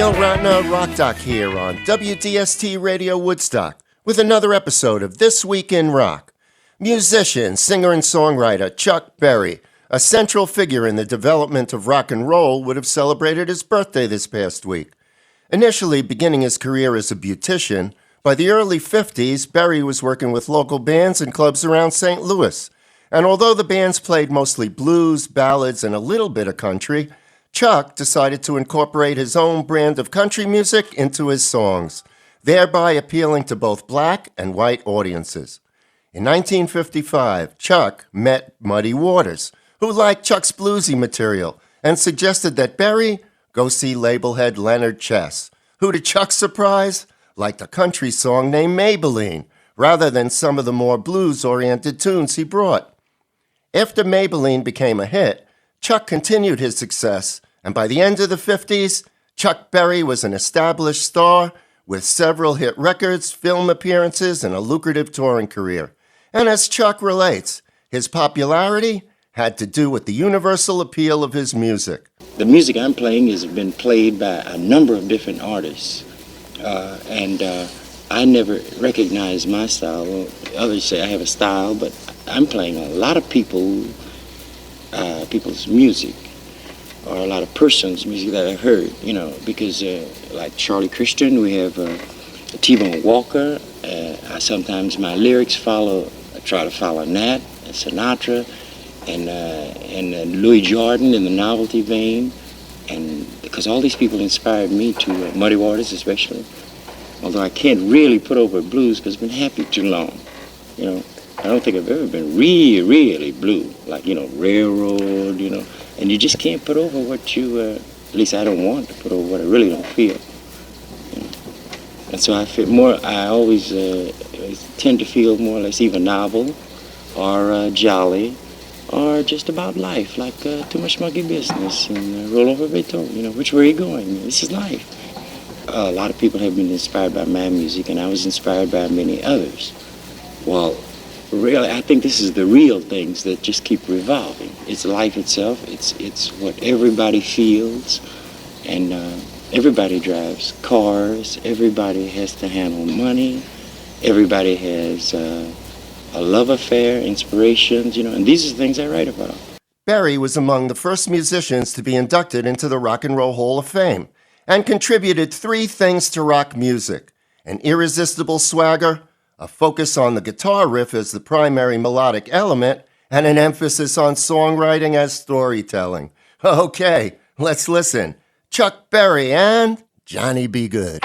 Neil Ratner Rock Doc here on WDST Radio Woodstock with another episode of This Week in Rock. Musician, singer, and songwriter Chuck Berry, a central figure in the development of rock and roll, would have celebrated his birthday this past week. Initially beginning his career as a beautician, by the early 50s, Berry was working with local bands and clubs around St. Louis. And although the bands played mostly blues, ballads, and a little bit of country, Chuck decided to incorporate his own brand of country music into his songs, thereby appealing to both black and white audiences. In 1955, Chuck met Muddy Waters, who liked Chuck's bluesy material and suggested that Berry go see label head Leonard Chess, who, to Chuck's surprise, liked a country song named Maybelline, rather than some of the more blues-oriented tunes he brought. After Maybelline became a hit, Chuck continued his success, and by the end of the 50s, Chuck Berry was an established star with several hit records, film appearances, and a lucrative touring career. And as Chuck relates, his popularity had to do with the universal appeal of his music. The music I'm playing has been played by a number of different artists, and I never recognized my style. Well, others say I have a style, but I'm playing a lot of people's music, or a lot of persons' music that I've heard, because like Charlie Christian, we have T-Bone Walker. Sometimes my lyrics I try to follow Nat and Sinatra, and Louis Jordan in the novelty vein, and because all these people inspired me to Muddy Waters especially, although I can't really put over blues because I've been happy too long. I don't think I've ever been really blue, like, Railroad, and you just can't put over what you, at least I don't want to put over what I really don't feel. And so I always tend to feel more or less either novel or jolly or just about life, like Too Much Monkey Business and Roll Over Beethoven, which way are you going? This is life. A lot of people have been inspired by my music, and I was inspired by many others. Well, really, I think this is the real things that just keep revolving. It's life itself. It's what everybody feels, and everybody drives cars. Everybody has to handle money. Everybody has a love affair, inspirations, and these are the things I write about. Berry was among the first musicians to be inducted into the Rock and Roll Hall of Fame and contributed three things to rock music: an irresistible swagger, a focus on the guitar riff as the primary melodic element, and an emphasis on songwriting as storytelling. Okay, let's listen. Chuck Berry and Johnny B. Goode.